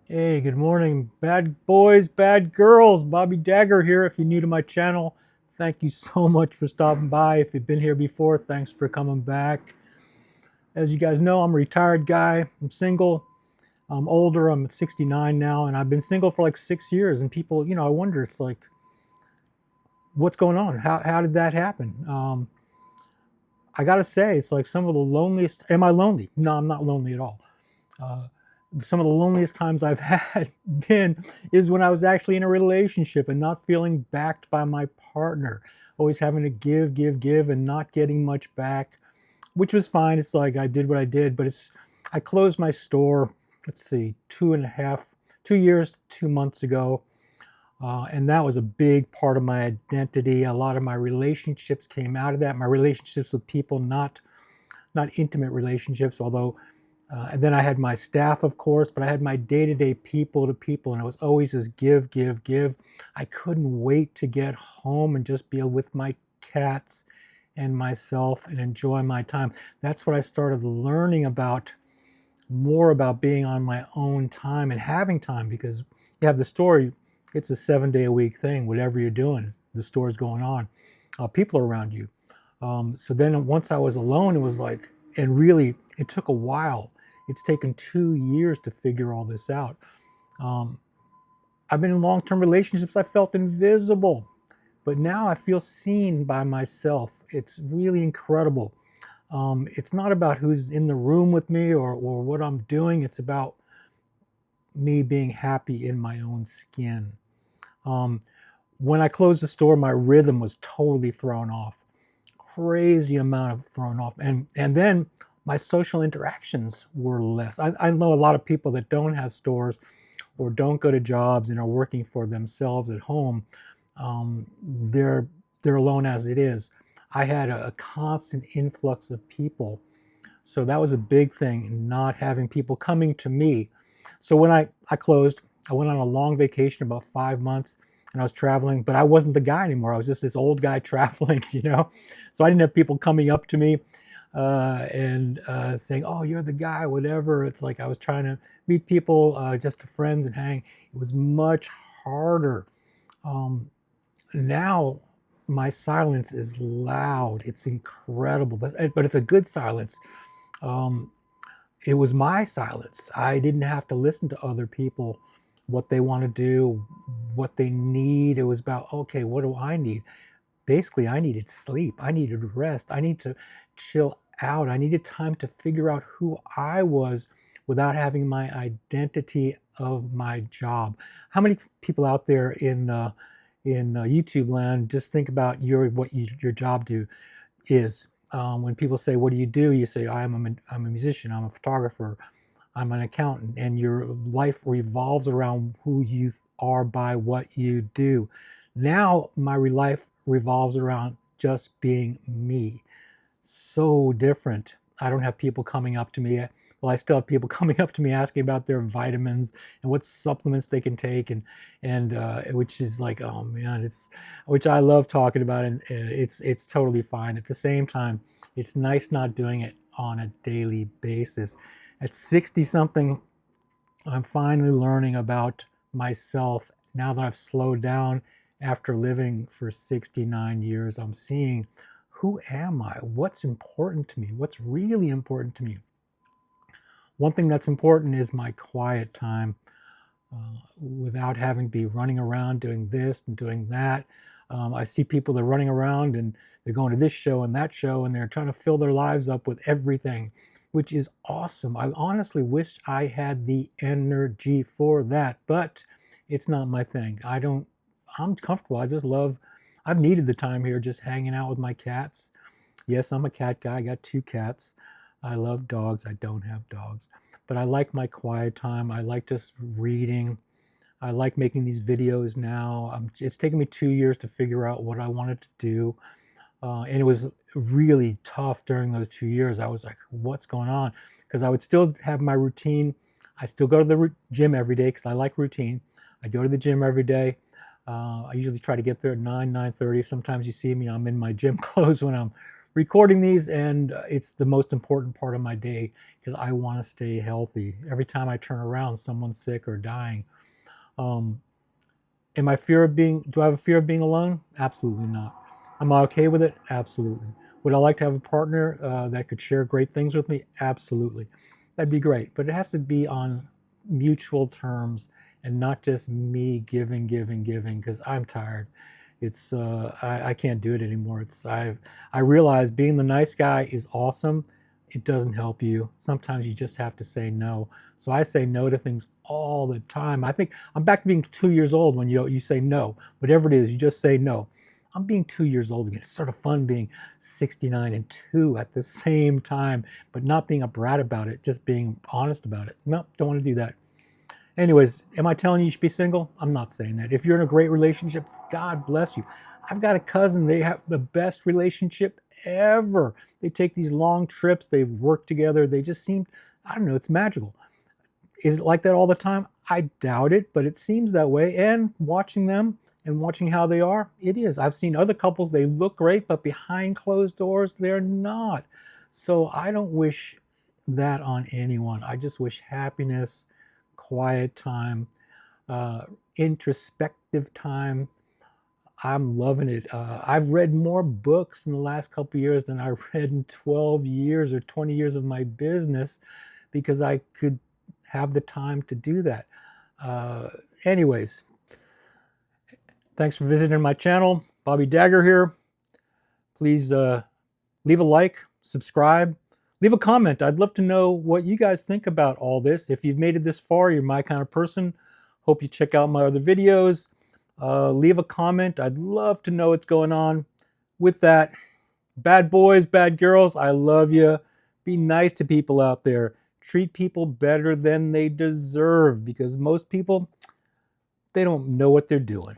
Hey, good morning, bad boys, bad girls. Bobby Dagger here. If you're new to my channel, thank you so much for stopping by. If you've been here before, thanks for coming back. As you guys know, I'm a retired guy. I'm single. I'm older. I'm 69 now, and I've been single for like 6 years. And people, I wonder, it's like, what's going on? How did that happen? I gotta say, it's like some of the loneliest. Am I lonely? No, I'm not lonely at all. Uh, some of the loneliest times I've had been is when I was actually in a relationship and not feeling backed by my partner, always having to give, give, give, and not getting much back, which was fine. It's like I did what I did, but I closed my store. Let's see, 2 years, 2 months ago. And that was a big part of my identity. A lot of my relationships came out of that. My relationships with people, not intimate relationships, although and then I had my staff, of course, but I had my day-to-day people to people, and it was always this give, give, give. I couldn't wait to get home and just be with my cats and myself and enjoy my time. That's what I started learning about, more about being on my own time and having time, because you have the story. It's a 7-day-a-week thing. Whatever you're doing, the store's going on. People are around you. So then once I was alone, it was like, and really, it took a while. It's taken 2 years to figure all this out. Um, I've been in long-term relationships. I felt invisible, but now I feel seen by myself. It's really incredible. It's not about who's in the room with me or what I'm doing. It's about me being happy in my own skin. Um, when I closed the store, my rhythm was totally thrown off. Crazy amount of thrown off, and then my social interactions were less. I know a lot of people that don't have stores or don't go to jobs and are working for themselves at home. They're alone as it is. I had a constant influx of people, so that was a big thing, not having people coming to me. So when I closed, I went on a long vacation, about 5 months, and I was traveling, but I wasn't the guy anymore. I was just this old guy traveling, you know? So I didn't have people coming up to me and saying, oh, you're the guy, whatever. It's like I was trying to meet people, just to friends and hang. It was much harder. Um, Now my silence is loud. It's incredible, but it's a good silence. Um, it was my silence. I didn't have to listen to other people, what they want to do, what they need. It was about, okay, what do I need? Basically, I needed sleep. I needed rest. I need to chill out. I needed time to figure out who I was without having my identity of my job. How many people out there in YouTube land just think about your job is? When people say, "What do you do?" You say, I'm a musician. I'm a photographer. I'm an accountant." And your life revolves around who you are by what you do. Now my life revolves around just being me. So different. I don't have people coming up to me. Well, I still have people coming up to me asking about their vitamins and what supplements they can take, and which is like, oh man, it's which I love talking about, and it's totally fine. At the same time, it's nice not doing it on a daily basis. At 60 something, I'm finally learning about myself now that I've slowed down after living for 69 years. I'm seeing, who am I? What's important to me? What's really important to me? One thing that's important is my quiet time, without having to be running around doing this and doing that. I see people that are running around and they're going to this show and that show and they're trying to fill their lives up with everything, which is awesome. I honestly wish I had the energy for that, but it's not my thing. I'm comfortable. I've needed the time here just hanging out with my cats. Yes, I'm a cat guy. I got 2 cats. I love dogs. I don't have dogs, but I like my quiet time. I like just reading. I like making these videos now. It's taken me 2 years to figure out what I wanted to do. And it was really tough during those 2 years. I was like, what's going on? Because I would still have my routine. I still go to the gym every day because I like routine. I go to the gym every day. I usually try to get there at 9, 9:30. Sometimes you see me, I'm in my gym clothes when I'm recording these, and it's the most important part of my day because I want to stay healthy. Every time I turn around, someone's sick or dying. Um, Am I fear of being? Do I have a fear of being alone? Absolutely not. Am I okay with it? Absolutely. Would I like to have a partner that could share great things with me? Absolutely. That'd be great. But it has to be on mutual terms and not just me giving, giving, giving. Because I'm tired. It's I can't do it anymore. I realize being the nice guy is awesome. It doesn't help you. Sometimes you just have to say no. So I say no to things all the time. I think I'm back to being 2 years old when you say no. Whatever it is, you just say no. I'm being 2 years old again. It's sort of fun being 69 and 2 at the same time, but not being a brat about it, just being honest about it. No, don't want to do that. Anyways, am I telling you should be single? I'm not saying that. If you're in a great relationship, God bless you. I've got a cousin, they have the best relationship ever. They take these long trips, they work together, they just seem, I don't know, it's magical. Is it like that all the time? I doubt it, but it seems that way. And watching them and watching how they are, it is. I've seen other couples, they look great, but behind closed doors, they're not. So I don't wish that on anyone. I just wish happiness, quiet time, uh, introspective time. I'm loving it. I've read more books in the last couple of years than I read in 12 years or 20 years of my business because I could have the time to do that. Uh, Anyways, thanks for visiting my channel. Bobby Dagger here. Please leave a like, subscribe, leave a comment. I'd love to know what you guys think about all this. If you've made it this far, you're my kind of person. Hope you check out my other videos. Leave a comment. I'd love to know what's going on. With that, bad boys, bad girls, I love you. Be nice to people out there. Treat people better than they deserve because most people, they don't know what they're doing.